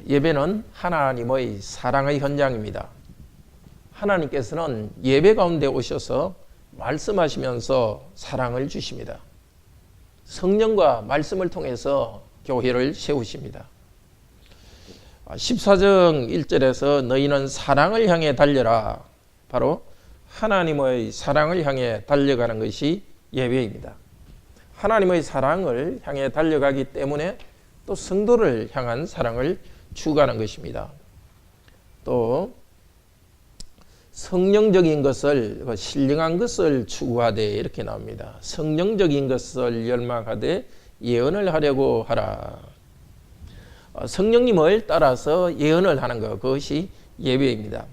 예배는 하나님의 사랑의 현장입니다. 하나님께서는 예배 가운데 오셔서 말씀하시면서 사랑을 주십니다. 성령과 말씀을 통해서 교회를 세우십니다. 14장 1절에서 너희는 사랑을 향해 달려라. 바로 하나님의 사랑을 향해 달려가는 것이 예배입니다. 하나님의 사랑을 향해 달려가기 때문에 또 성도를 향한 사랑을 추구하는 것입니다. 또 성령적인 것을, 신령한 것을 추구하되 이렇게 나옵니다. 성령적인 것을 열망하되 예언을 하려고 하라. 성령님을 따라서 예언을 하는 것, 그것이 예배입니다.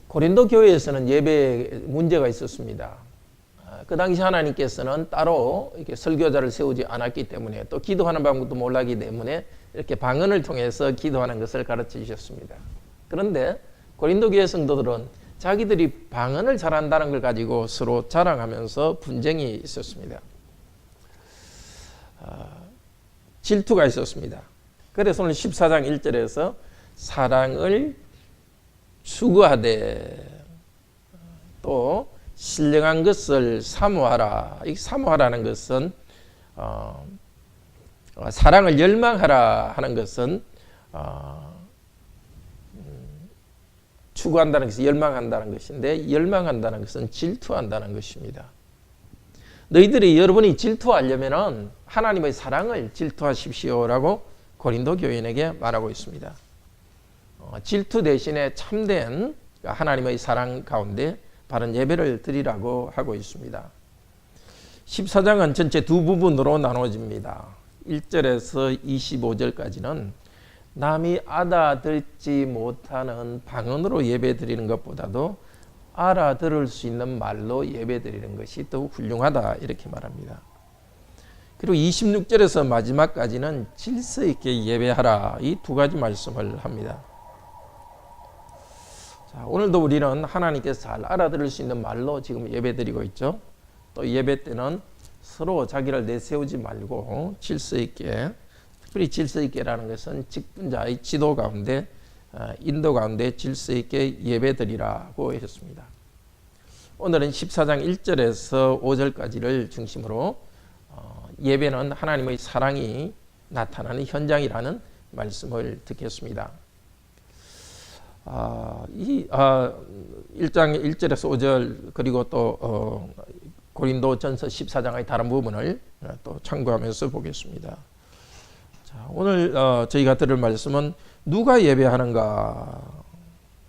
고린도 교회에서는 예배에 문제가 있었습니다. 그 당시 하나님께서는 따로 이렇게 설교자를 세우지 않았기 때문에 또 기도하는 방법도 몰랐기 때문에 이렇게 방언을 통해서 기도하는 것을 가르쳐 주셨습니다. 그런데 고린도 교회 성도들은 자기들이 방언을 잘한다는 걸 가지고 서로 자랑하면서 분쟁이 있었습니다. 질투가 있었습니다. 그래서 오늘 14장 1절에서 사랑을 추구하되 또 신령한 것을 사모하라. 이 사모하라는 것은 사랑을 열망하라 하는 것은 추구한다는 것이 열망한다는 것인데, 열망한다는 것은 질투한다는 것입니다. 여러분이 질투하려면 하나님의 사랑을 질투하십시오라고 고린도 교인에게 말하고 있습니다. 질투 대신에 참된 하나님의 사랑 가운데 바른 예배를 드리라고 하고 있습니다. 14장은 전체 두 부분으로 나눠집니다. 1절에서 25절까지는 남이 알아듣지 못하는 방언으로 예배 드리는 것보다도 알아들을 수 있는 말로 예배 드리는 것이 더욱 훌륭하다 이렇게 말합니다. 그리고 26절에서 마지막까지는 질서 있게 예배하라, 이 두 가지 말씀을 합니다. 자, 오늘도 우리는 하나님께서 잘 알아들을 수 있는 말로 지금 예배 드리고 있죠. 또 예배 때는 서로 자기를 내세우지 말고 질서 있게, 특별히 질서 있게라는 것은 직분자의 지도 가운데, 인도 가운데 질서 있게 예배 드리라고 했습니다. 오늘은 14장 1절에서 5절까지를 중심으로 예배는 하나님의 사랑이 나타나는 현장이라는 말씀을 듣겠습니다. 1장 1절에서 5절 그리고 또 고린도전서 14장의 다른 부분을 또 참고하면서 보겠습니다. 자, 오늘 저희가 들을 말씀은 누가 예배하는가?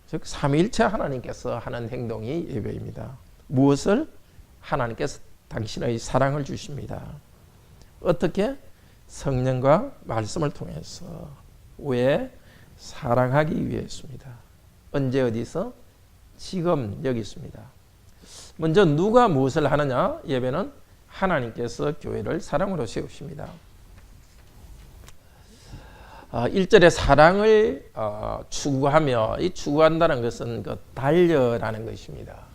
즉 삼위일체 하나님께서 하는 행동이 예배입니다. 무엇을? 하나님께서 당신의 사랑을 주십니다. 어떻게? 성령과 말씀을 통해서. 왜? 사랑하기 위해서입니다. 언제 어디서? 지금 여기 있습니다. 먼저 누가 무엇을 하느냐? 예배는 하나님께서 교회를 사랑으로 세우십니다. 1절에 사랑을 추구하며, 이 추구한다는 것은 그 달려라는 것입니다.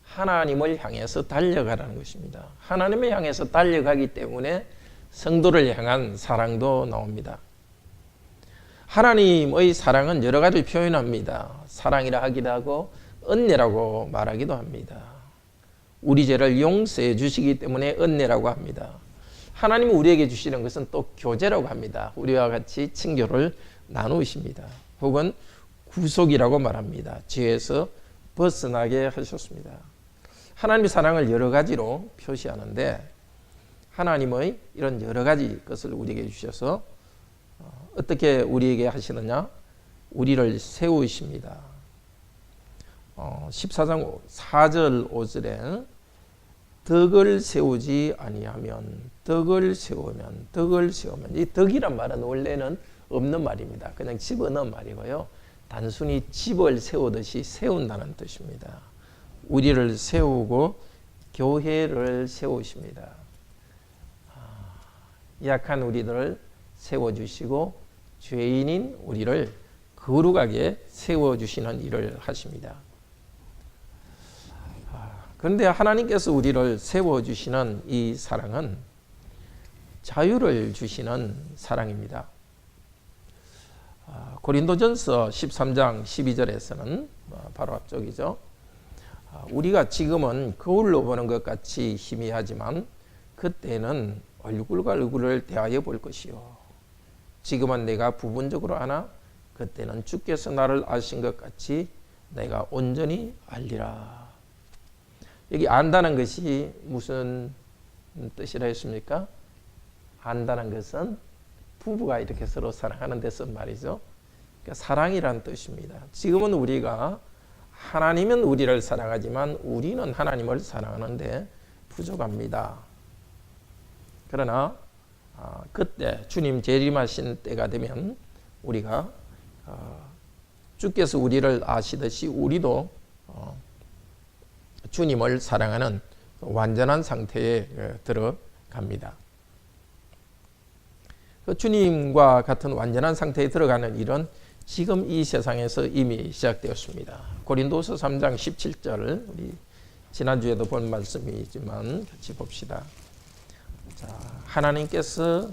하나님을 향해서 달려가라는 것입니다. 하나님을 향해서 달려가기 때문에 성도를 향한 사랑도 나옵니다. 하나님의 사랑은 여러 가지 표현합니다. 사랑이라 하기도 하고 은혜라고 말하기도 합니다. 우리 죄를 용서해 주시기 때문에 은혜라고 합니다. 하나님은 우리에게 주시는 것은 또 교제라고 합니다. 우리와 같이 친교를 나누십니다. 혹은 구속이라고 말합니다. 죄에서 벗어나게 하셨습니다. 하나님의 사랑을 여러 가지로 표시하는데, 하나님의 이런 여러 가지 것을 우리에게 주셔서 어떻게 우리에게 하시느냐? 우리를 세우십니다. 14장 4절 5절에 덕을 세우지 아니하면, 덕을 세우면, 덕을 세우면, 이 덕이란 말은 원래는 없는 말입니다. 그냥 집어넣은 말이고요. 단순히 집을 세우듯이 세운다는 뜻입니다. 우리를 세우고 교회를 세우십니다. 약한 우리들을 세워주시고 죄인인 우리를 거룩하게 세워주시는 일을 하십니다. 그런데 하나님께서 우리를 세워주시는 이 사랑은 자유를 주시는 사랑입니다. 고린도전서 13장 12절에서는 바로 앞쪽이죠. 우리가 지금은 거울로 보는 것 같이 희미하지만 그때는 얼굴과 얼굴을 대하여 볼 것이요. 지금은 내가 부분적으로 아나 그때는 주께서 나를 아신 것 같이 내가 온전히 알리라. 여기 안다는 것이 무슨 뜻이라 했습니까? 안다는 것은 부부가 이렇게 서로 사랑하는 데서 말이죠. 그러니까 사랑이라는 뜻입니다. 지금은 우리가 하나님은 우리를 사랑하지만 우리는 하나님을 사랑하는데 부족합니다. 그러나 그때 주님 재림하신 때가 되면 우리가 주께서 우리를 아시듯이 우리도 주님을 사랑하는 완전한 상태에 들어갑니다. 주님과 같은 완전한 상태에 들어가는 일은 지금 이 세상에서 이미 시작되었습니다. 고린도서 3장 17절, 우리 지난주에도 본 말씀이지만 같이 봅시다. 자, 하나님께서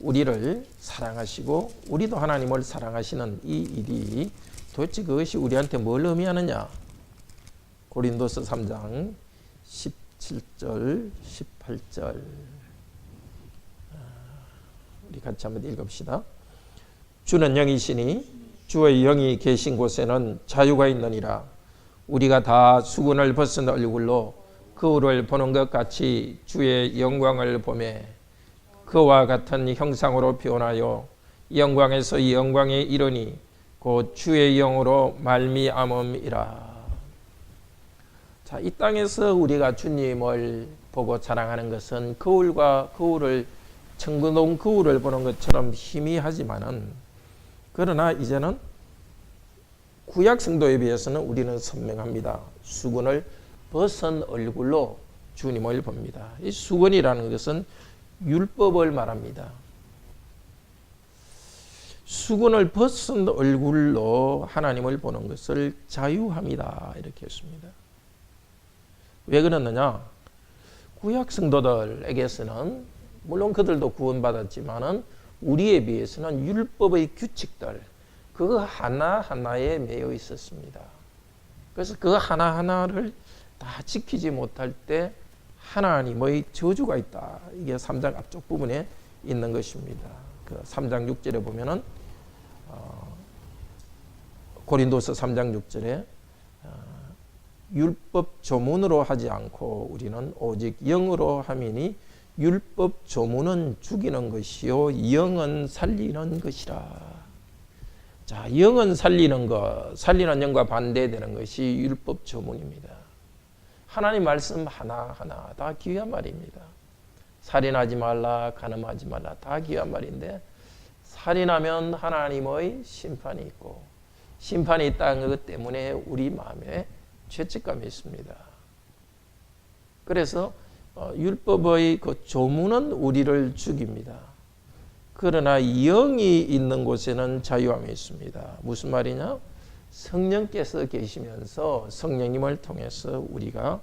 우리를 사랑하시고 우리도 하나님을 사랑하시는 이 일이 도대체 그것이 우리한테 뭘 의미하느냐? 고린도서 3장 17절, 18절 우리 같이 한번 읽읍시다. 주는 영이시니 주의 영이 계신 곳에는 자유가 있느니라. 우리가 다 수군을 벗은 얼굴로 거울을 보는 것 같이 주의 영광을 보매 그와 같은 형상으로 변하여 영광에서 영광에 이르니 곧 주의 영으로 말미암음이라. 자, 이 땅에서 우리가 주님을 보고 자랑하는 것은 거울을 청근동 거울을 보는 것처럼 희미하지만은 그러나 이제는 구약 성도에 비해서는 우리는 선명합니다. 수건을 벗은 얼굴로 주님을 봅니다. 이 수건이라는 것은 율법을 말합니다. 수건을 벗은 얼굴로 하나님을 보는 것을 자유함이다 이렇게 했습니다. 왜 그러느냐? 구약 성도들에게서는 물론 그들도 구원받았지만은 우리에 비해서는 율법의 규칙들 그거 하나하나에 매여 있었습니다. 그래서 그 하나하나를 다 지키지 못할 때 하나님의 저주가 있다. 이게 3장 앞쪽 부분에 있는 것입니다. 그 3장 6절에 보면은 고린도서 3장 6절에 율법 조문으로 하지 않고 우리는 오직 영으로 함이니 율법 조문은 죽이는 것이요 영은 살리는 것이라. 자, 영은 살리는 것, 살리는 영과 반대되는 것이 율법 조문입니다. 하나님 말씀 하나하나 다 귀한 말입니다. 살인하지 말라, 간음하지 말라 다 귀한 말인데 살인하면 하나님의 심판이 있고 심판이 있다는 것 때문에 우리 마음에 죄책감이 있습니다. 그래서 율법의 그 조문은 우리를 죽입니다. 그러나 영이 있는 곳에는 자유함이 있습니다. 무슨 말이냐? 성령께서 계시면서 성령님을 통해서 우리가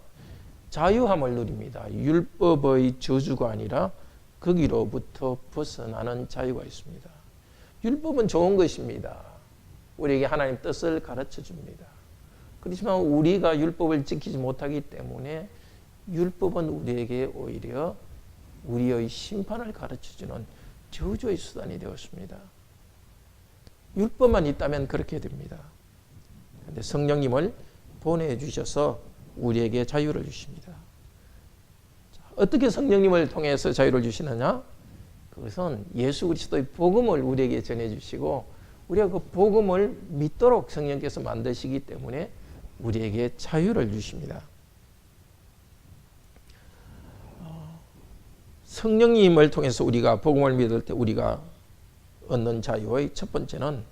자유함을 누립니다. 율법의 저주가 아니라 거기로부터 벗어나는 자유가 있습니다. 율법은 좋은 것입니다. 우리에게 하나님 뜻을 가르쳐 줍니다. 그렇지만 우리가 율법을 지키지 못하기 때문에 율법은 우리에게 오히려 우리의 심판을 가르쳐주는 저주의 수단이 되었습니다. 율법만 있다면 그렇게 됩니다. 그런데 성령님을 보내주셔서 우리에게 자유를 주십니다. 어떻게 성령님을 통해서 자유를 주시느냐? 그것은 예수 그리스도의 복음을 우리에게 전해주시고 우리가 그 복음을 믿도록 성령께서 만드시기 때문에 우리에게 자유를 주십니다. 성령님을 통해서 우리가 복음을 믿을 때 우리가 얻는 자유의 첫 번째는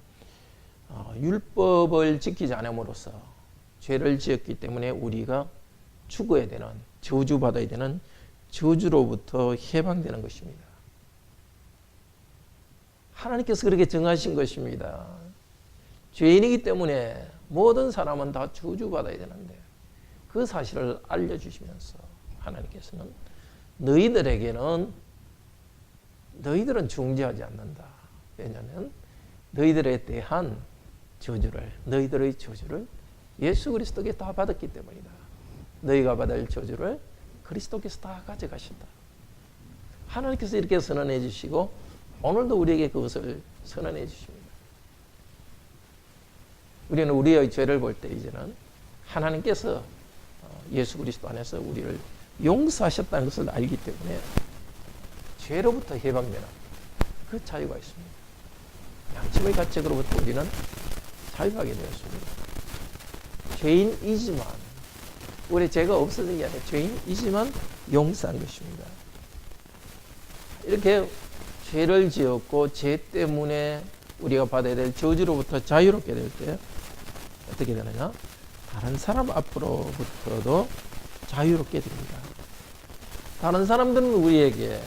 율법을 지키지 않음으로써 죄를 지었기 때문에 우리가 죽어야 되는, 저주받아야 되는 저주로부터 해방되는 것입니다. 하나님께서 그렇게 정하신 것입니다. 죄인이기 때문에 모든 사람은 다 저주받아야 되는데 그 사실을 알려주시면서 하나님께서는 너희들은 중재하지 않는다. 왜냐하면 너희들에 대한 저주를, 너희들의 저주를 예수 그리스도께 다 받았기 때문이다. 너희가 받을 저주를 그리스도께서 다 가져가신다. 하나님께서 이렇게 선언해 주시고 오늘도 우리에게 그것을 선언해 주십니다. 우리는 우리의 죄를 볼 때 이제는 하나님께서 예수 그리스도 안에서 우리를 용서하셨다는 것을 알기 때문에 죄로부터 해방되는 그 자유가 있습니다. 양심의 가책으로부터 우리는 자유하게 되었습니다. 죄인이지만, 우리 죄가 없어진 게 아니라 죄인이지만 용서한 것입니다. 이렇게 죄를 지었고 죄 때문에 우리가 받아야 될 저주로부터 자유롭게 될 때 어떻게 되느냐? 다른 사람 앞으로부터도 자유롭게 됩니다. 다른 사람들은 우리에게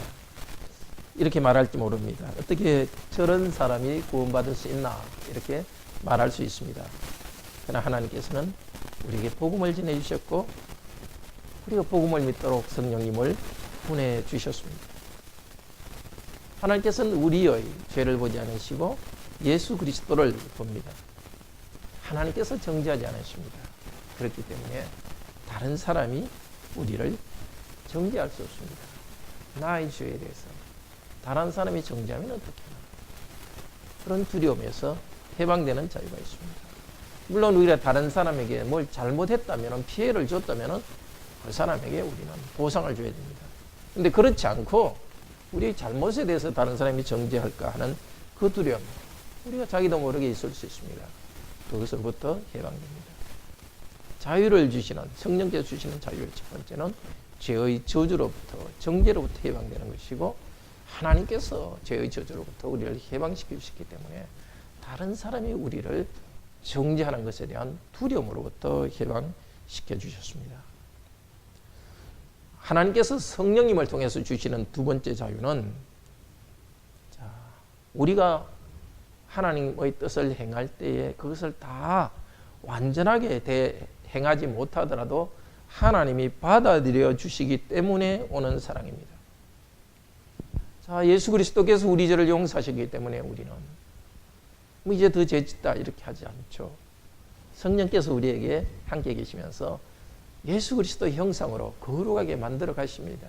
이렇게 말할지 모릅니다. 어떻게 저런 사람이 구원받을 수 있나? 이렇게 말할 수 있습니다. 그러나 하나님께서는 우리에게 복음을 전해주셨고 우리가 복음을 믿도록 성령님을 보내주셨습니다. 하나님께서는 우리의 죄를 보지 않으시고 예수 그리스도를 봅니다. 하나님께서 정죄하지 않으십니다. 그렇기 때문에 다른 사람이 우리를 정죄할 수 없습니다. 나의 죄에 대해서 다른 사람이 정죄하면 어떻게 하나? 그런 두려움에서 해방되는 자유가 있습니다. 물론 우리가 다른 사람에게 뭘 잘못했다면, 피해를 줬다면 그 사람에게 우리는 보상을 줘야 됩니다. 그런데 그렇지 않고 우리의 잘못에 대해서 다른 사람이 정죄할까 하는 그 두려움, 우리가 자기도 모르게 있을 수 있습니다. 그것으로부터 해방됩니다. 자유를 주시는, 성령께서 주시는 자유의 첫 번째는 죄의 저주로부터, 정죄로부터 해방되는 것이고, 하나님께서 죄의 저주로부터 우리를 해방시켜 주셨기 때문에 다른 사람이 우리를 정죄하는 것에 대한 두려움으로부터 해방시켜 주셨습니다. 하나님께서 성령님을 통해서 주시는 두 번째 자유는, 우리가 하나님의 뜻을 행할 때에 그것을 다 완전하게 행하지 못하더라도 하나님이 받아들여 주시기 때문에 오는 사랑입니다. 자, 예수 그리스도께서 우리 죄를 용서하시기 때문에 우리는 이제 더 죄 짓다 이렇게 하지 않죠. 성령께서 우리에게 함께 계시면서 예수 그리스도의 형상으로 거룩하게 만들어 가십니다.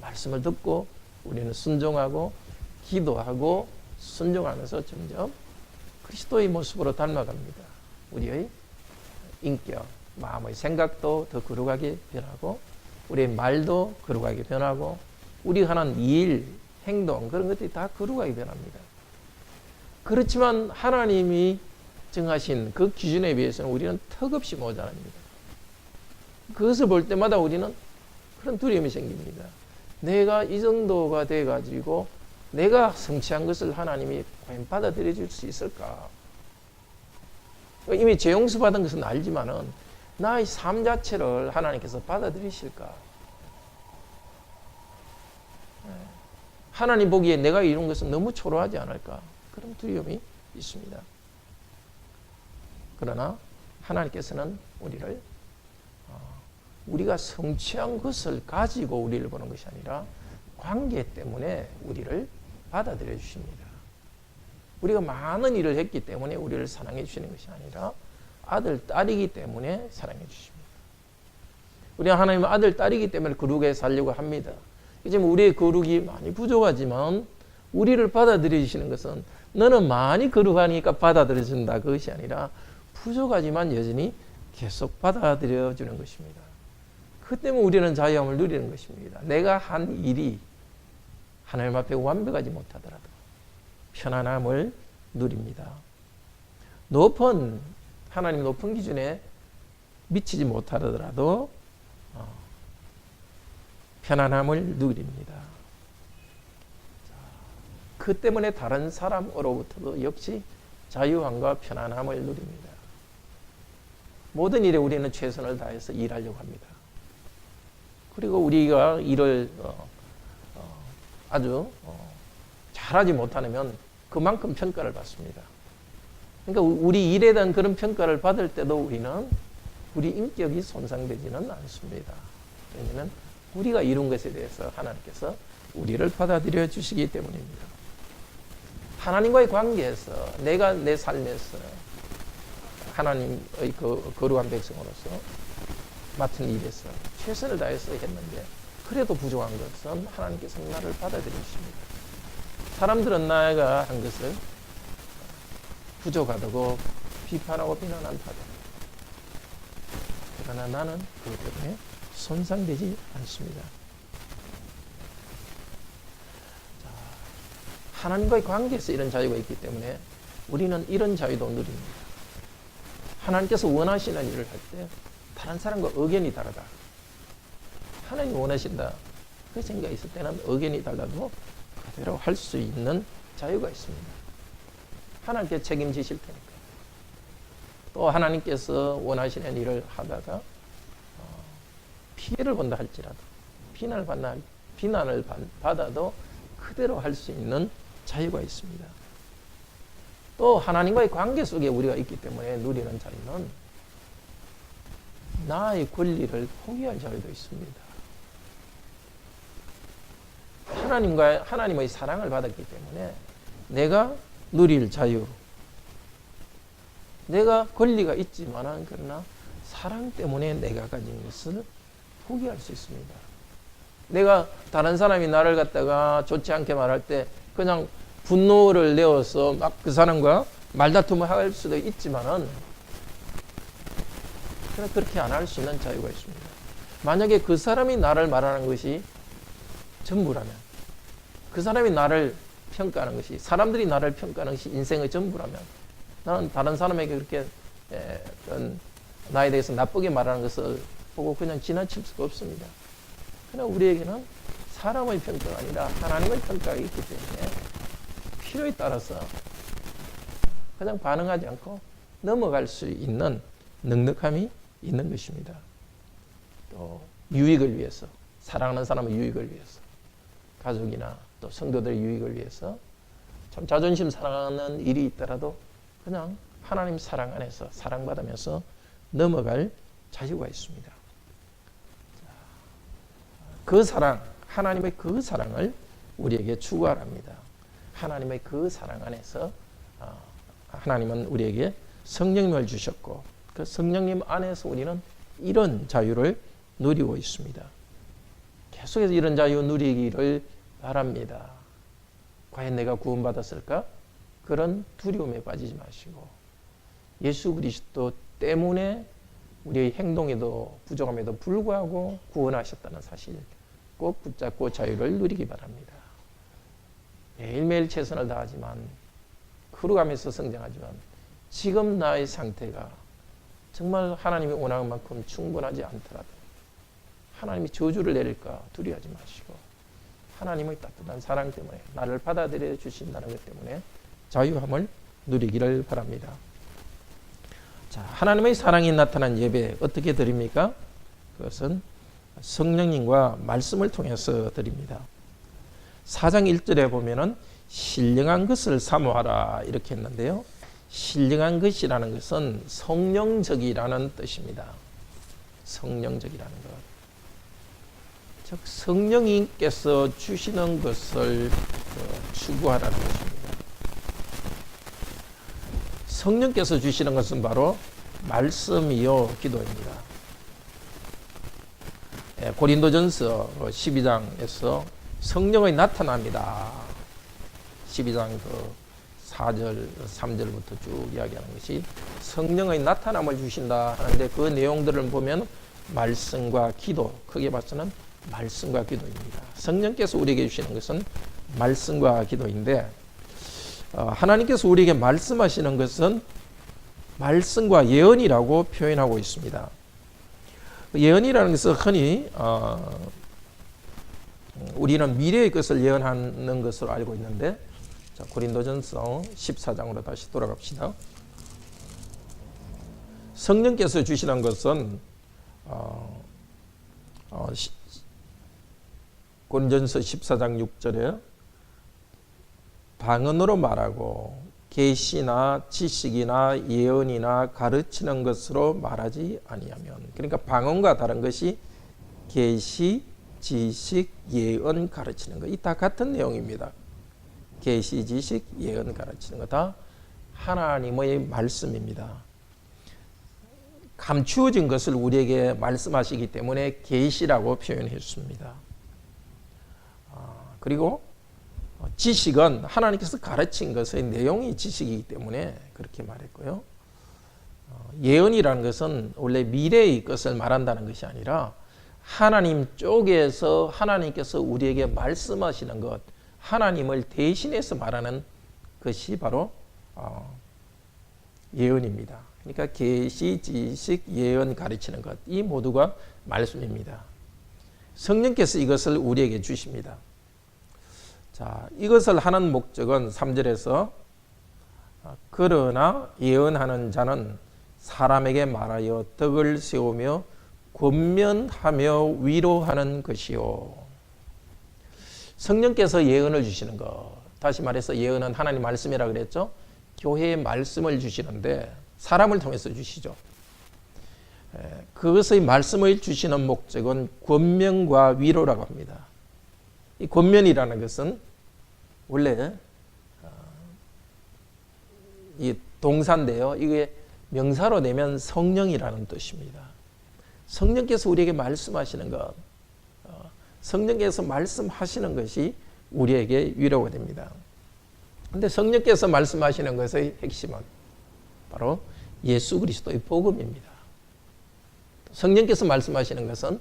말씀을 듣고 우리는 순종하고 기도하고 순종하면서 점점 그리스도의 모습으로 닮아갑니다. 우리의 인격, 마음의 생각도 더 거룩하게 변하고 우리의 말도 거룩하게 변하고 우리가 하는 일, 행동 그런 것들이 다 거룩하게 변합니다. 그렇지만 하나님이 정하신 그 기준에 비해서는 우리는 턱없이 모자랍니다. 그것을 볼 때마다 우리는 그런 두려움이 생깁니다. 내가 이 정도가 돼가지고 내가 성취한 것을 하나님이 과연 받아들여 줄 수 있을까? 이미 죄 용서 받은 것은 알지만은 나의 삶 자체를 하나님께서 받아들이실까? 하나님 보기에 내가 이룬 것은 너무 초라하지 않을까? 그런 두려움이 있습니다. 그러나 하나님께서는 우리가 성취한 것을 가지고 우리를 보는 것이 아니라 관계 때문에 우리를 받아들여 주십니다. 우리가 많은 일을 했기 때문에 우리를 사랑해 주시는 것이 아니라 아들, 딸이기 때문에 사랑해 주십니다. 우리가 하나님의 아들, 딸이기 때문에 거룩하게 살려고 합니다. 지금 우리의 거룩이 많이 부족하지만 우리를 받아들여 주시는 것은 너는 많이 거룩하니까 받아들여 준다 그것이 아니라 부족하지만 여전히 계속 받아들여 주는 것입니다. 그 때문에 우리는 자유함을 누리는 것입니다. 내가 한 일이 하나님 앞에 완벽하지 못하더라도 편안함을 누립니다. 하나님 높은 기준에 미치지 못하더라도 편안함을 누립니다. 그 때문에 다른 사람으로부터도 역시 자유함과 편안함을 누립니다. 모든 일에 우리는 최선을 다해서 일하려고 합니다. 그리고 우리가 일을 아주 잘하지 못하면 그만큼 평가를 받습니다. 그러니까 우리 일에 대한 그런 평가를 받을 때도 우리는 우리 인격이 손상되지는 않습니다. 왜냐하면 우리가 이룬 것에 대해서 하나님께서 우리를 받아들여 주시기 때문입니다. 하나님과의 관계에서 내가 내 삶에서 하나님의 그 거룩한 백성으로서 맡은 일에서 최선을 다해서 했는데 그래도 부족한 것은 하나님께서 나를 받아들이십니다. 사람들은 내가 한 것을 부족하다고 비판하고 비난한다. 그러나 나는 그것 때문에 손상되지 않습니다. 자, 하나님과의 관계에서 이런 자유가 있기 때문에 우리는 이런 자유도 누립니다. 하나님께서 원하시는 일을 할 때 다른 사람과 의견이 다르다. 하나님이 원하신다. 그 생각이 있을 때는 의견이 달라도 그대로 할 수 있는 자유가 있습니다. 하나님께 책임지실 테니까. 또 하나님께서 원하시는 일을 하다가 피해를 본다 할지라도 비난을 받아도 그대로 할 수 있는 자유가 있습니다. 또 하나님과의 관계 속에 우리가 있기 때문에 누리는 자유는 나의 권리를 포기할 자유도 있습니다. 하나님의 사랑을 받았기 때문에 내가 누릴 자유, 내가 권리가 있지만은 그러나 사랑 때문에 내가 가진 것을 포기할 수 있습니다. 내가 다른 사람이 나를 갖다가 좋지 않게 말할 때 그냥 분노를 내어서 막 그 사람과 말다툼을 할 수도 있지만은 그러나 그렇게 안 할 수 있는 자유가 있습니다. 만약에 그 사람이 나를 말하는 것이 전부라면, 그 사람이 나를 평가하는 것이, 사람들이 나를 평가하는 것이 인생의 전부라면 나는 다른 사람에게 그렇게 나에 대해서 나쁘게 말하는 것을 보고 그냥 지나칠 수가 없습니다. 그러나 우리에게는 사람의 평가가 아니라 하나님의 평가가 있기 때문에 필요에 따라서 그냥 반응하지 않고 넘어갈 수 있는 넉넉함이 있는 것입니다. 또 유익을 위해서, 사랑하는 사람의 유익을 위해서, 가족이나 또 성도들의 유익을 위해서 참 자존심 상하는 일이 있더라도 그냥 하나님 사랑 안에서 사랑받으면서 넘어갈 자유가 있습니다. 그 사랑, 하나님의 그 사랑을 우리에게 추구하랍니다. 하나님의 그 사랑 안에서 하나님은 우리에게 성령님을 주셨고 그 성령님 안에서 우리는 이런 자유를 누리고 있습니다. 계속해서 이런 자유 누리기를 바랍니다. 과연 내가 구원받았을까? 그런 두려움에 빠지지 마시고 예수 그리스도 때문에 우리의 행동에도 부족함에도 불구하고 구원하셨다는 사실 꼭 붙잡고 자유를 누리기 바랍니다. 매일매일 최선을 다하지만 걸어가면서 성장하지만 지금 나의 상태가 정말 하나님이 원하는 만큼 충분하지 않더라도 하나님이 저주를 내릴까 두려워하지 마시고 하나님의 따뜻한 사랑 때문에 나를 받아들여 주신다는 것 때문에 자유함을 누리기를 바랍니다. 자, 하나님의 사랑이 나타난 예배 어떻게 드립니까? 그것은 성령님과 말씀을 통해서 드립니다. 4장 1절에 보면은 신령한 것을 사모하라 이렇게 했는데요. 신령한 것이라는 것은 성령적이라는 뜻입니다. 성령적이라는 것. 즉 성령님께서 주시는 것을 추구하라는 것입니다. 성령께서 주시는 것은 바로 말씀이요 기도입니다. 고린도전서 12장에서 성령의 나타납니다. 12장 4절, 3절부터 쭉 이야기하는 것이 성령의 나타남을 주신다 하는데 그 내용들을 보면 말씀과 기도, 크게 봐서는 말씀과 기도입니다. 성령께서 우리에게 주시는 것은 말씀과 기도인데 하나님께서 우리에게 말씀하시는 것은 말씀과 예언이라고 표현하고 있습니다. 예언이라는 것은 흔히 우리는 미래의 것을 예언하는 것으로 알고 있는데 자, 고린도전서 14장으로 다시 돌아갑시다. 성령께서 주시는 것은 고린도전서 14장 6절에 방언으로 말하고 계시나 지식이나 예언이나 가르치는 것으로 말하지 아니하면, 그러니까 방언과 다른 것이 계시, 지식, 예언, 가르치는 것, 이 다 같은 내용입니다. 계시, 지식, 예언 가르치는 거 다 하나님의 말씀입니다. 감추어진 것을 우리에게 말씀하시기 때문에 계시라고 표현했습니다. 그리고 지식은 하나님께서 가르친 것의 내용이 지식이기 때문에 그렇게 말했고요. 예언이라는 것은 원래 미래의 것을 말한다는 것이 아니라 하나님 쪽에서 하나님께서 우리에게 말씀하시는 것, 하나님을 대신해서 말하는 것이 바로 예언입니다. 그러니까 계시, 지식, 예언 가르치는 것, 이 모두가 말씀입니다. 성령께서 이것을 우리에게 주십니다. 자, 이것을 하는 목적은 3절에서 그러나 예언하는 자는 사람에게 말하여 덕을 세우며 권면하며 위로하는 것이요. 성령께서 예언을 주시는 것. 다시 말해서 예언은 하나님 말씀이라 그랬죠. 교회의 말씀을 주시는데 사람을 통해서 주시죠. 그것의 말씀을 주시는 목적은 권면과 위로라고 합니다. 이 권면이라는 것은 원래 이 동사인데요. 이게 명사로 내면 성령이라는 뜻입니다. 성령께서 우리에게 말씀하시는 것, 성령께서 말씀하시는 것이 우리에게 위로가 됩니다. 그런데 성령께서 말씀하시는 것의 핵심은 바로 예수 그리스도의 복음입니다. 성령께서 말씀하시는 것은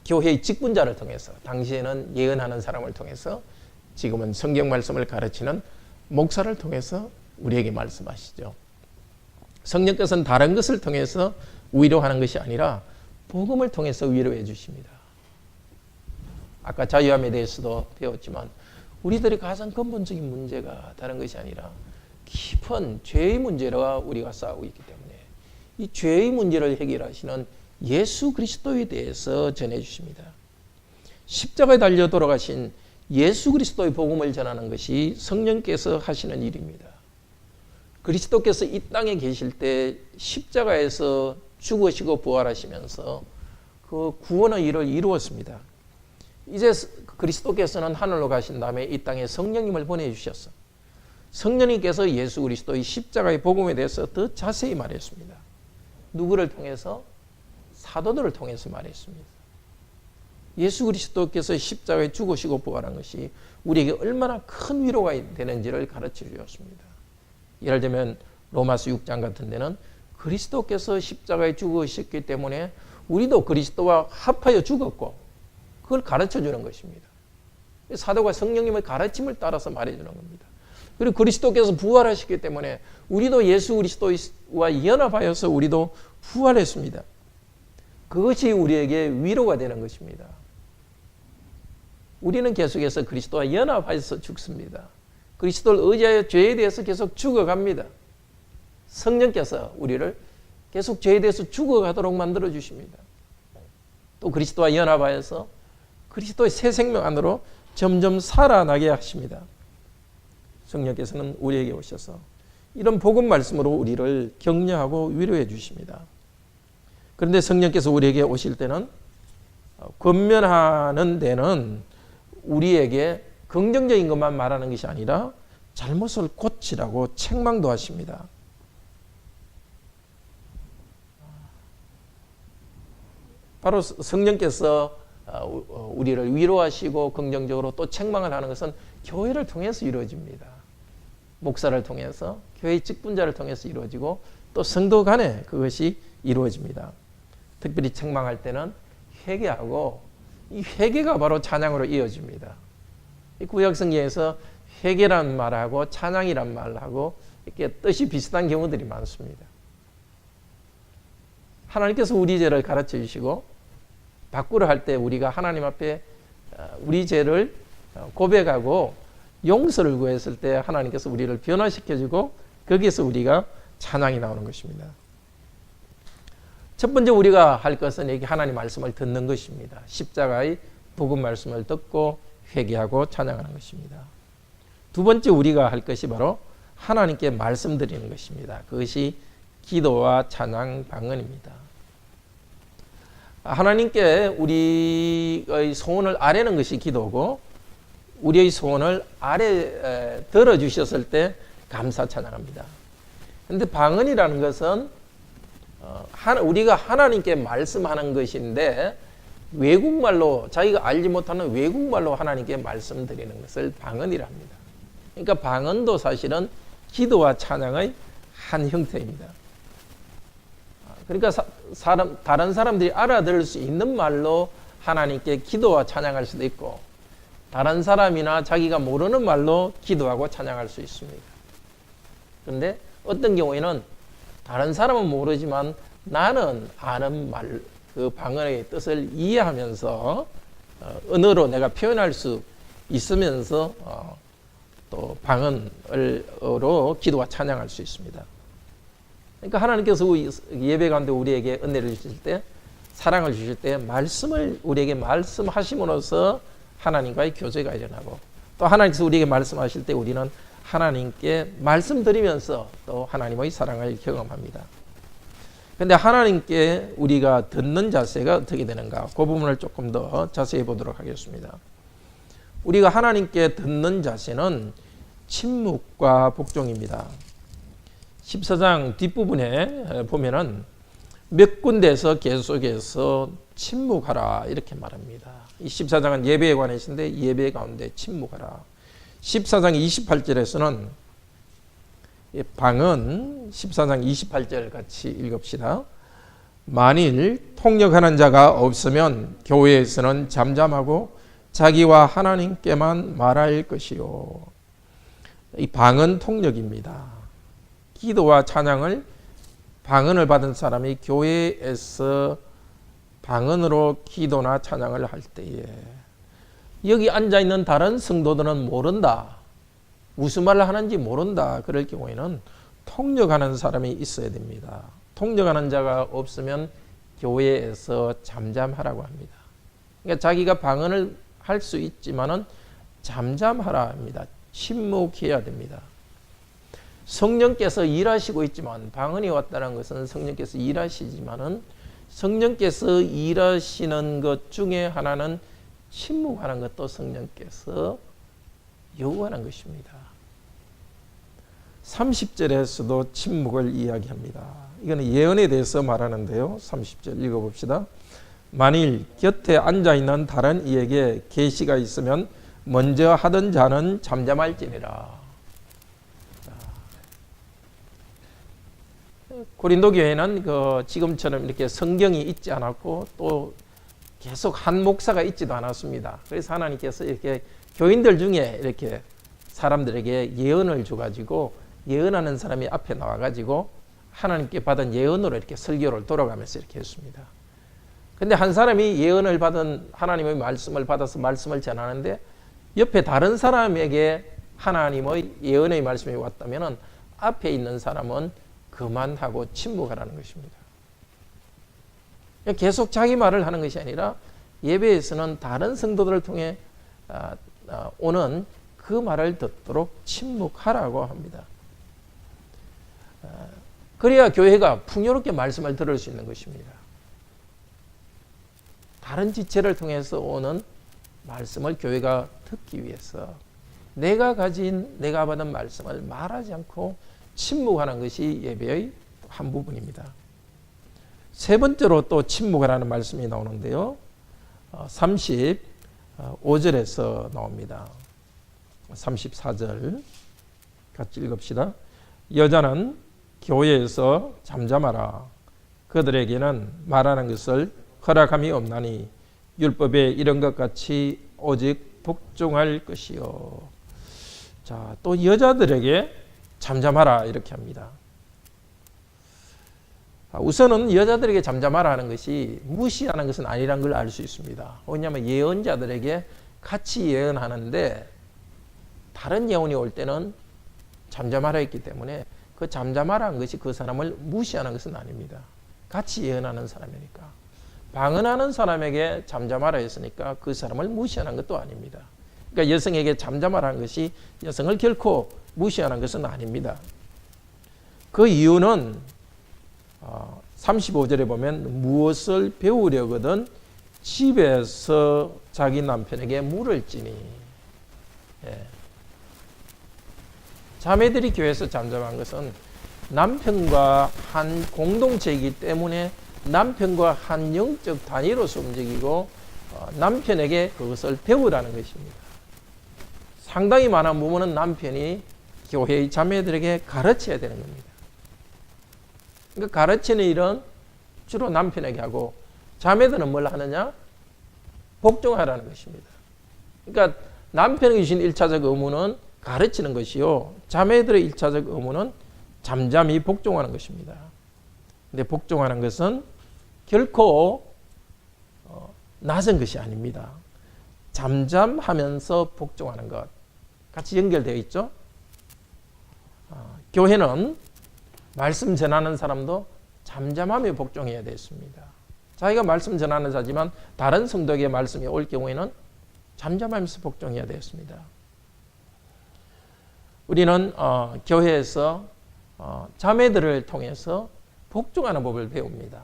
교회의 직분자를 통해서, 당시에는 예언하는 사람을 통해서, 지금은 성경 말씀을 가르치는 목사를 통해서 우리에게 말씀하시죠. 성령께서는 다른 것을 통해서 위로하는 것이 아니라 복음을 통해서 위로해 주십니다. 아까 자유함에 대해서도 배웠지만 우리들의 가장 근본적인 문제가 다른 것이 아니라 깊은 죄의 문제와 우리가 싸우고 있기 때문에 이 죄의 문제를 해결하시는 예수 그리스도에 대해서 전해주십니다. 십자가에 달려 돌아가신 예수 그리스도의 복음을 전하는 것이 성령께서 하시는 일입니다. 그리스도께서 이 땅에 계실 때 십자가에서 죽으시고 부활하시면서 그 구원의 일을 이루었습니다. 이제 그리스도께서는 하늘로 가신 다음에 이 땅에 성령님을 보내주셨어. 성령님께서 예수 그리스도의 십자가의 복음에 대해서 더 자세히 말했습니다. 누구를 통해서? 사도들을 통해서 말했습니다. 예수 그리스도께서 십자가에 죽으시고 부활한 것이 우리에게 얼마나 큰 위로가 되는지를 가르쳐 주었습니다. 예를 들면 로마서 6장 같은 데는 그리스도께서 십자가에 죽으셨기 때문에 우리도 그리스도와 합하여 죽었고 그걸 가르쳐 주는 것입니다. 사도가 성령님의 가르침을 따라서 말해주는 겁니다. 그리고 그리스도께서 부활하셨기 때문에 우리도 예수 그리스도와 연합하여서 우리도 부활했습니다. 그것이 우리에게 위로가 되는 것입니다. 우리는 계속해서 그리스도와 연합하여서 죽습니다. 그리스도를 의지하여 죄에 대해서 계속 죽어갑니다. 성령께서 우리를 계속 죄에 대해서 죽어가도록 만들어 주십니다. 또 그리스도와 연합하여서 그리스도의 새 생명 안으로 점점 살아나게 하십니다. 성령께서는 우리에게 오셔서 이런 복음 말씀으로 우리를 격려하고 위로해 주십니다. 그런데 성령께서 우리에게 오실 때는 권면하는 데는 우리에게 긍정적인 것만 말하는 것이 아니라 잘못을 고치라고 책망도 하십니다. 바로 성령께서 우리를 위로하시고 긍정적으로 또 책망을 하는 것은 교회를 통해서 이루어집니다. 목사를 통해서, 교회의 직분자를 통해서 이루어지고 또 성도 간에 그것이 이루어집니다. 특별히 책망할 때는 회개하고 이 회개가 바로 찬양으로 이어집니다. 이 구약 성경에서 회개란 말하고 찬양이란 말하고 이렇게 뜻이 비슷한 경우들이 많습니다. 하나님께서 우리 죄를 가르쳐 주시고 바꾸려 할 때 우리가 하나님 앞에 우리 죄를 고백하고 용서를 구했을 때 하나님께서 우리를 변화시켜주고 거기에서 우리가 찬양이 나오는 것입니다. 첫 번째 우리가 할 것은 여기 하나님 말씀을 듣는 것입니다. 십자가의 복음 말씀을 듣고 회개하고 찬양하는 것입니다. 두 번째 우리가 할 것이 바로 하나님께 말씀드리는 것입니다. 그것이 기도와 찬양 방언입니다. 하나님께 우리의 소원을 아뢰는 것이 기도고 우리의 소원을 아래 들어주셨을 때 감사 찬양합니다. 그런데 방언이라는 것은 우리가 하나님께 말씀하는 것인데 외국말로, 자기가 알지 못하는 외국말로 하나님께 말씀드리는 것을 방언이라 합니다. 그러니까 방언도 사실은 기도와 찬양의 한 형태입니다. 그러니까 다른 사람들이 알아들을 수 있는 말로 하나님께 기도와 찬양할 수도 있고, 다른 사람이나 자기가 모르는 말로 기도하고 찬양할 수 있습니다. 그런데 어떤 경우에는 다른 사람은 모르지만 나는 아는 말, 그 방언의 뜻을 이해하면서 언어로 내가 표현할 수 있으면서 또 방언으로 기도와 찬양할 수 있습니다. 그러니까 하나님께서 예배 가운데 우리에게 은혜를 주실 때, 사랑을 주실 때 말씀을 우리에게 말씀하심으로써 하나님과의 교제가 일어나고, 또 하나님께서 우리에게 말씀하실 때 우리는 하나님께 말씀드리면서 또 하나님의 사랑을 경험합니다. 그런데 하나님께 우리가 듣는 자세가 어떻게 되는가, 그 부분을 조금 더 자세히 보도록 하겠습니다. 우리가 하나님께 듣는 자세는 침묵과 복종입니다. 14장 뒷부분에 보면은 몇 군데에서 계속해서 침묵하라 이렇게 말합니다. 이 14장은 예배에 관해서인데 예배 가운데 침묵하라. 14장 28절에서는 방언 14장 28절 같이 읽읍시다. 만일 통역하는 자가 없으면 교회에서는 잠잠하고 자기와 하나님께만 말할 것이요. 이 방언 통역입니다. 기도와 찬양을 방언을 받은 사람이 교회에서 방언으로 기도나 찬양을 할 때에 여기 앉아있는 다른 성도들은 모른다, 무슨 말을 하는지 모른다, 그럴 경우에는 통역하는 사람이 있어야 됩니다. 통역하는 자가 없으면 교회에서 잠잠하라고 합니다. 그러니까 자기가 방언을 할 수 있지만은 잠잠하라 합니다. 침묵해야 됩니다. 성령께서 일하시고 있지만, 방언이 왔다는 것은 성령께서 일하시지만은 성령께서 일하시는 것 중에 하나는 침묵하는 것도 성령께서 요구하는 것입니다. 30절에서도 침묵을 이야기합니다. 이거는 예언에 대해서 말하는데요. 30절 읽어봅시다. 만일 곁에 앉아있는 다른 이에게 계시가 있으면 먼저 하던 자는 잠잠할지니라. 고린도 교회는 지금처럼 이렇게 성경이 있지 않았고 또 계속 한 목사가 있지도 않았습니다. 그래서 하나님께서 이렇게 교인들 중에 이렇게 사람들에게 예언을 줘가지고 예언하는 사람이 앞에 나와가지고 하나님께 받은 예언으로 이렇게 설교를 돌아가면서 이렇게 했습니다. 근데 한 사람이 예언을 받은 하나님의 말씀을 받아서 말씀을 전하는데 옆에 다른 사람에게 하나님의 예언의 말씀이 왔다면 앞에 있는 사람은 그만하고 침묵하라는 것입니다. 계속 자기 말을 하는 것이 아니라 예배에서는 다른 성도들을 통해 오는 그 말을 듣도록 침묵하라고 합니다. 그래야 교회가 풍요롭게 말씀을 들을 수 있는 것입니다. 다른 지체를 통해서 오는 말씀을 교회가 듣기 위해서 내가 받은 말씀을 말하지 않고 침묵하는 것이 예배의 한 부분입니다. 세 번째로 또 침묵하라는 말씀이 나오는데요. 35절에서 나옵니다. 34절 같이 읽읍시다. 여자는 교회에서 잠잠하라. 그들에게는 말하는 것을 허락함이 없나니 율법에 이런 것 같이 오직 복종할 것이요. 자, 또 여자들에게 잠잠하라 이렇게 합니다. 우선은 여자들에게 잠잠하라 하는 것이 무시하는 것은 아니라는 걸 알 수 있습니다. 왜냐하면 예언자들에게 같이 예언하는데 다른 예언이 올 때는 잠잠하라 했기 때문에 그 잠잠하라 한 것이 그 사람을 무시하는 것은 아닙니다. 같이 예언하는 사람이니까. 방언하는 사람에게 잠잠하라 했으니까 그 사람을 무시하는 것도 아닙니다. 그러니까 여성에게 잠잠하라 한 것이 여성을 결코 무시하는 것은 아닙니다. 그 이유는 35절에 보면 무엇을 배우려거든 집에서 자기 남편에게 물을지니. 예. 자매들이 교회에서 잠잠한 것은 남편과 한 공동체이기 때문에 남편과 한 영적 단위로서 움직이고 남편에게 그것을 배우라는 것입니다. 상당히 많은 부분은 남편이 교회의 자매들에게 가르쳐야 되는 겁니다. 그러니까 가르치는 일은 주로 남편에게 하고 자매들은 뭘 하느냐? 복종하라는 것입니다. 그러니까 남편이 주신 1차적 의무는 가르치는 것이요. 자매들의 1차적 의무는 잠잠히 복종하는 것입니다. 근데 복종하는 것은 결코 낮은 것이 아닙니다. 잠잠하면서 복종하는 것. 같이 연결되어 있죠? 교회는 말씀 전하는 사람도 잠잠하며 복종해야 되겠습니다. 자기가 말씀 전하는 자지만 다른 성도에게 말씀이 올 경우에는 잠잠하면서 복종해야 되겠습니다. 우리는 교회에서 자매들을 통해서 복종하는 법을 배웁니다.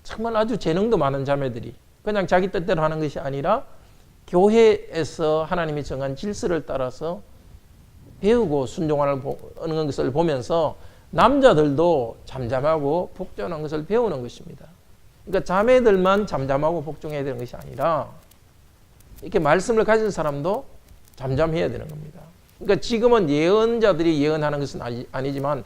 정말 아주 재능도 많은 자매들이 그냥 자기 뜻대로 하는 것이 아니라 교회에서 하나님이 정한 질서를 따라서 배우고 순종하는 것을 보면서 남자들도 잠잠하고 복종하는 것을 배우는 것입니다. 그러니까 자매들만 잠잠하고 복종해야 되는 것이 아니라 이렇게 말씀을 가진 사람도 잠잠해야 되는 겁니다. 그러니까 지금은 예언자들이 예언하는 것은 아니지만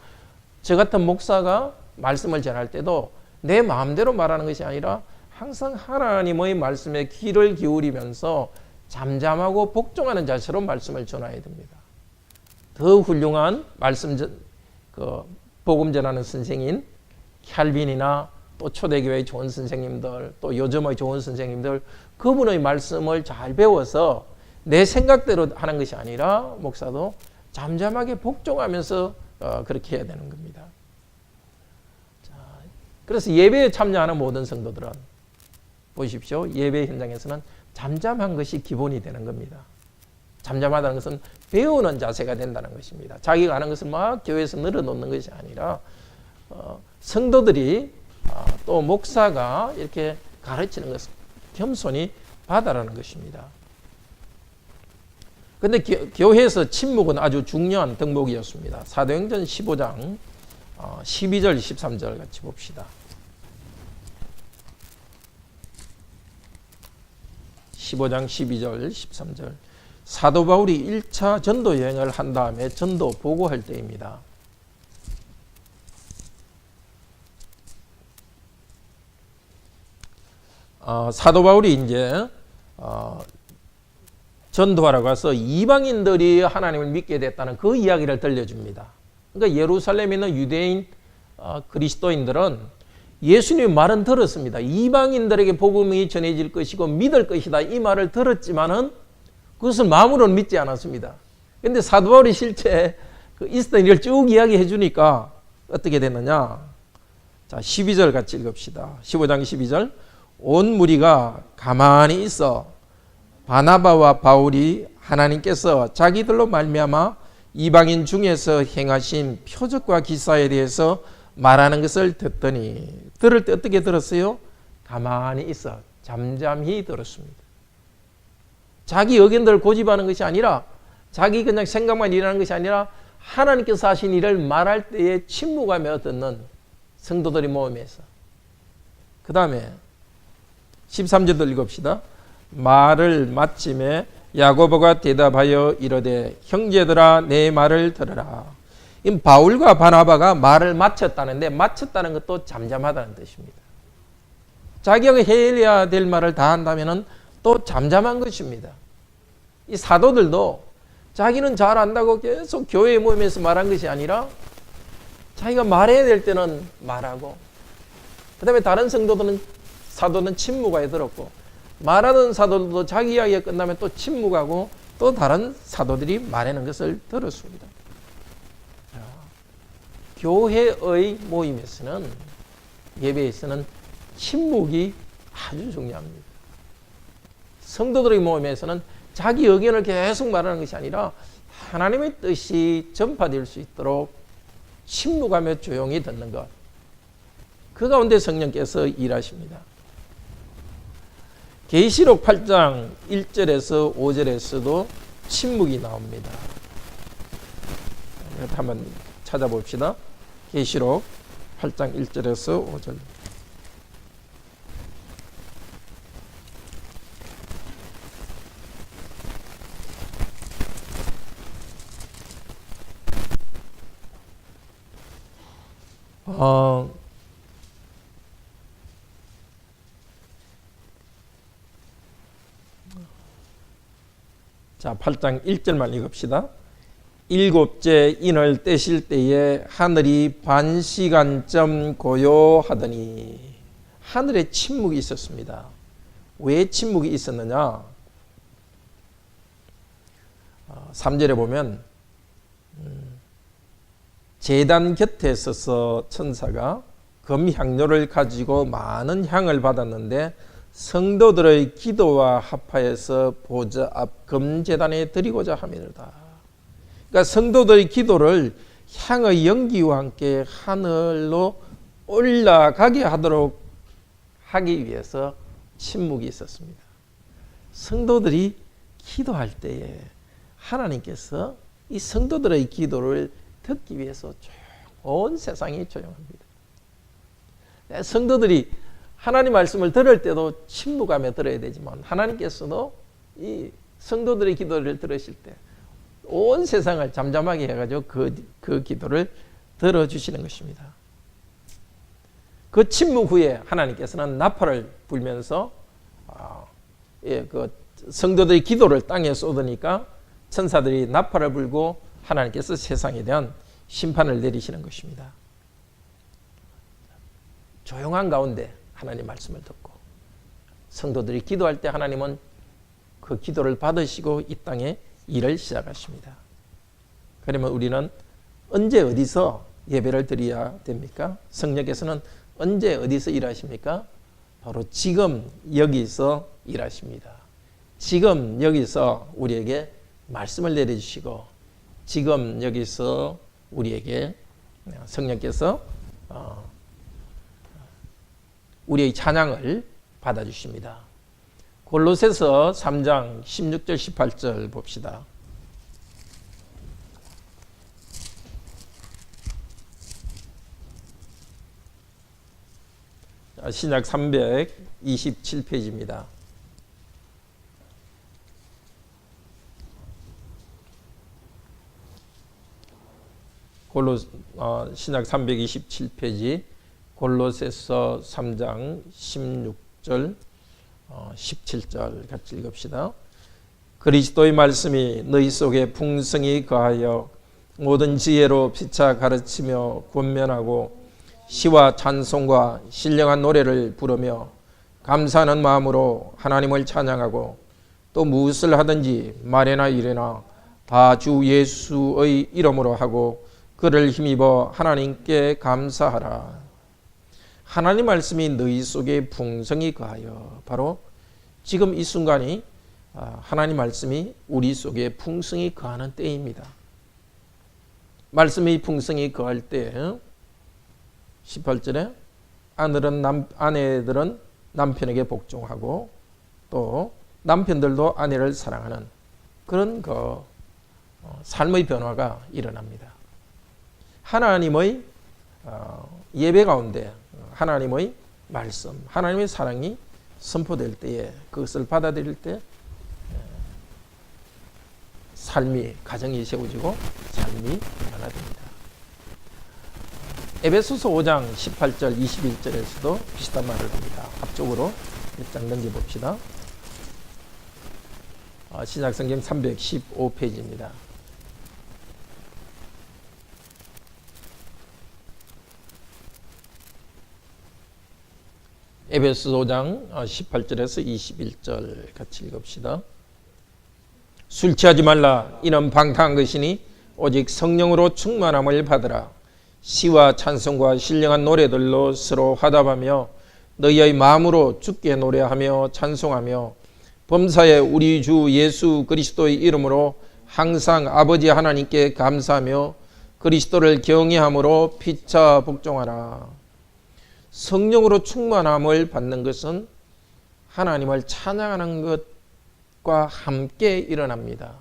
저 같은 목사가 말씀을 전할 때도 내 마음대로 말하는 것이 아니라 항상 하나님의 말씀에 귀를 기울이면서 잠잠하고 복종하는 자세로 말씀을 전해야 됩니다. 더 훌륭한 복음 전하는 선생인 캘빈이나 또 초대교회의 좋은 선생님들, 또 요즘의 좋은 선생님들, 그분의 말씀을 잘 배워서 내 생각대로 하는 것이 아니라 목사도 잠잠하게 복종하면서 그렇게 해야 되는 겁니다. 자, 그래서 예배에 참여하는 모든 성도들은 보십시오. 예배 현장에서는 잠잠한 것이 기본이 되는 겁니다. 잠잠하다는 것은 배우는 자세가 된다는 것입니다. 자기가 아는 것을 막 교회에서 늘어놓는 것이 아니라 성도들이 또 목사가 이렇게 가르치는 것을 겸손히 받아라는 것입니다. 그런데 교회에서 침묵은 아주 중요한 덕목이었습니다. 사도행전 15장 12절 13절 같이 봅시다. 15장 12절 13절 사도 바울이 1차 전도 여행을 한 다음에 전도 보고할 때입니다. 사도 바울이 이제 전도하러 가서 이방인들이 하나님을 믿게 됐다는 그 이야기를 들려줍니다. 그러니까 예루살렘에 있는 유대인 그리스도인들은 예수님의 말은 들었습니다. 이방인들에게 복음이 전해질 것이고 믿을 것이다 이 말을 들었지만은 그것을 마음으로는 믿지 않았습니다. 그런데 사도 바울이 실제 있었던 일을 쭉 이야기해 주니까 어떻게 됐느냐. 자, 12절 같이 읽읍시다. 15장 12절 온 무리가 가만히 있어 바나바와 바울이 하나님께서 자기들로 말미암아 이방인 중에서 행하신 표적과 기사에 대해서 말하는 것을 듣더니 들을 때 어떻게 들었어요? 가만히 있어 잠잠히 들었습니다. 자기 의견들을 고집하는 것이 아니라 자기 그냥 생각만 일하는 것이 아니라 하나님께서 하신 일을 말할 때에 침묵하며 듣는 성도들이 모임에서 그 다음에 13절도 읽읍시다. 말을 마침에 야고보가 대답하여 이르되 형제들아 내 말을 들으라. 이 바울과 바나바가 말을 마쳤다는데 마쳤다는 것도 잠잠하다는 뜻입니다. 자기가 해야 될 말을 다 한다면 또 잠잠한 것입니다. 이 사도들도 자기는 잘 안다고 계속 교회 모임에서 말한 것이 아니라 자기가 말해야 될 때는 말하고 그 다음에 다른 사도는 침묵하여 들었고 말하던 사도들도 자기 이야기가 끝나면 또 침묵하고 또 다른 사도들이 말하는 것을 들었습니다. 자, 교회의 모임에서는 예배에서는 침묵이 아주 중요합니다. 성도들의 모임에서는 자기 의견을 계속 말하는 것이 아니라 하나님의 뜻이 전파될 수 있도록 침묵하며 조용히 듣는 것. 그 가운데 성령께서 일하십니다. 계시록 8장 1절에서 5절에서도 침묵이 나옵니다. 한번 찾아봅시다. 계시록 8장 1절에서 5절. 자, 8장 1절만 읽읍시다. 일곱째 인을 떼실 때에 하늘이 반시간쯤 고요하더니, 하늘에 침묵이 있었습니다. 왜 침묵이 있었느냐? 3절에 보면 제단 곁에 서서 천사가 금향료를 가지고 많은 향을 받았는데 성도들의 기도와 합하여서 보좌 앞 금제단에 드리고자 함이로다. 그러니까 성도들의 기도를 향의 연기와 함께 하늘로 올라가게 하도록 하기 위해서 침묵이 있었습니다. 성도들이 기도할 때에 하나님께서 이 성도들의 기도를 듣기 위해서 온 세상이 조용합니다. 성도들이 하나님 말씀을 들을 때도 침묵하며 들어야 되지만 하나님께서도 이 성도들의 기도를 들으실 때 온 세상을 잠잠하게 해가지고 그 기도를 들어주시는 것입니다. 그 침묵 후에 하나님께서는 나팔을 불면서 그 성도들의 기도를 땅에 쏟으니까 천사들이 나팔을 불고 하나님께서 세상에 대한 심판을 내리시는 것입니다. 조용한 가운데 하나님 말씀을 듣고 성도들이 기도할 때 하나님은 그 기도를 받으시고 이 땅에 일을 시작하십니다. 그러면 우리는 언제 어디서 예배를 드려야 됩니까? 성령께서는 언제 어디서 일하십니까? 바로 지금 여기서 일하십니다. 지금 여기서 우리에게 말씀을 내려주시고 지금 여기서 우리에게 성령께서 우리의 찬양을 받아주십니다. 골로새서 3장 16절 18절 봅시다. 신약 327페이지입니다. 신약 327페이지 골로새서 3장 16절 17절 같이 읽읍시다. 그리스도의 말씀이 너희 속에 풍성히 거하여 모든 지혜로 피차 가르치며 권면하고 시와 찬송과 신령한 노래를 부르며 감사하는 마음으로 하나님을 찬양하고 또 무엇을 하든지 말이나 일이나 다 주 예수의 이름으로 하고 그를 힘입어 하나님께 감사하라. 하나님 말씀이 너희 속에 풍성히 거하여, 바로 지금 이 순간이 하나님 말씀이 우리 속에 풍성히 거하는 때입니다. 말씀이 풍성히 거할 때 18절에 아내들은 남편에게 복종하고 또 남편들도 아내를 사랑하는 그런 삶의 변화가 일어납니다. 하나님의 예배 가운데 하나님의 말씀, 하나님의 사랑이 선포될 때에 그것을 받아들일 때 삶이, 가정이 세워지고 삶이 변화됩니다. 에베소서 5장 18절 21절에서도 비슷한 말을 합니다. 앞쪽으로 몇 장 넘겨봅시다. 신약성경 315페이지입니다. 에베소 5장 18절에서 21절 같이 읽읍시다. 술 취하지 말라. 이는 방탕한 것이니 오직 성령으로 충만함을 받으라. 시와 찬송과 신령한 노래들로 서로 화답하며 너희의 마음으로 주께 노래하며 찬송하며 범사에 우리 주 예수 그리스도의 이름으로 항상 아버지 하나님께 감사하며 그리스도를 경외함으로 피차 복종하라. 성령으로 충만함을 받는 것은 하나님을 찬양하는 것과 함께 일어납니다.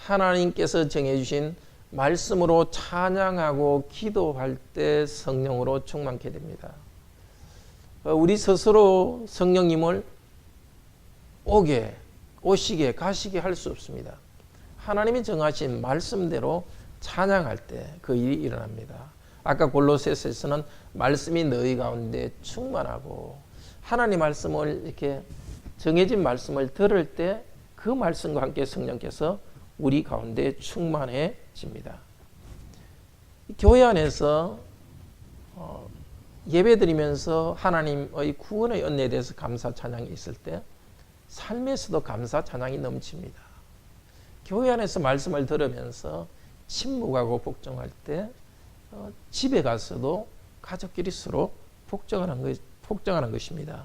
하나님께서 정해주신 말씀으로 찬양하고 기도할 때 성령으로 충만케 됩니다. 우리 스스로 성령님을 오시게 가시게 할 수 없습니다. 하나님이 정하신 말씀대로 찬양할 때 그 일이 일어납니다. 아까 골로새서에서는 말씀이 너희 가운데 충만하고, 하나님 말씀을 이렇게 정해진 말씀을 들을 때 그 말씀과 함께 성령께서 우리 가운데 충만해집니다. 교회 안에서 예배드리면서 하나님의 구원의 은혜에 대해서 감사 찬양이 있을 때 삶에서도 감사 찬양이 넘칩니다. 교회 안에서 말씀을 들으면서 침묵하고 복종할 때 집에 가서도 가족끼리 서로 복종하는 것입니다.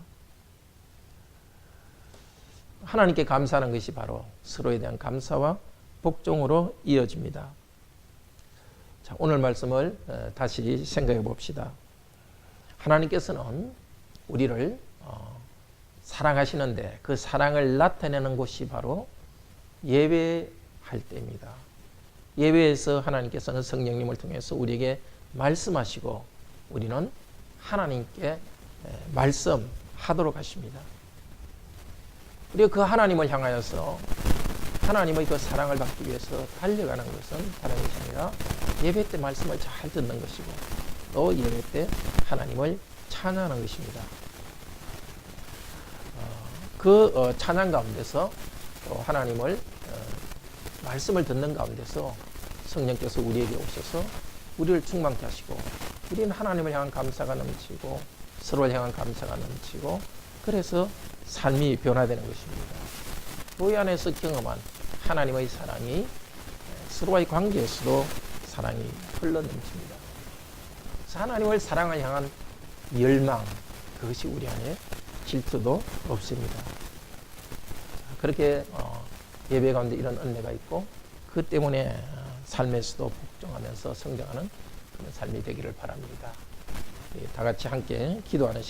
하나님께 감사하는 것이 바로 서로에 대한 감사와 복종으로 이어집니다. 자, 오늘 말씀을 다시 생각해 봅시다. 하나님께서는 우리를 사랑하시는데 그 사랑을 나타내는 곳이 바로 예배할 때입니다. 예배에서 하나님께서는 성령님을 통해서 우리에게 말씀하시고 우리는 하나님께 말씀하도록 하십니다. 우리가 그 하나님을 향하여서 하나님의 그 사랑을 받기 위해서 달려가는 것은 다른 것이 아니라 예배 때 말씀을 잘 듣는 것이고 또 예배 때 하나님을 찬양하는 것입니다. 그 찬양 가운데서 또 하나님을 말씀을 듣는 가운데서 성령께서 우리에게 오셔서 우리를 충만케 하시고 우리는 하나님을 향한 감사가 넘치고 서로를 향한 감사가 넘치고 그래서 삶이 변화되는 것입니다. 교회 안에서 경험한 하나님의 사랑이 서로의 관계에서도 사랑이 흘러넘칩니다. 하나님을 사랑을 향한 열망, 그것이 우리 안에 질투도 없습니다. 그렇게 예배 가운데 이런 은혜가 있고 그 때문에 삶에서도 복종하면서 성장하는 그런 삶이 되기를 바랍니다. 다 같이 함께 기도하는 시간.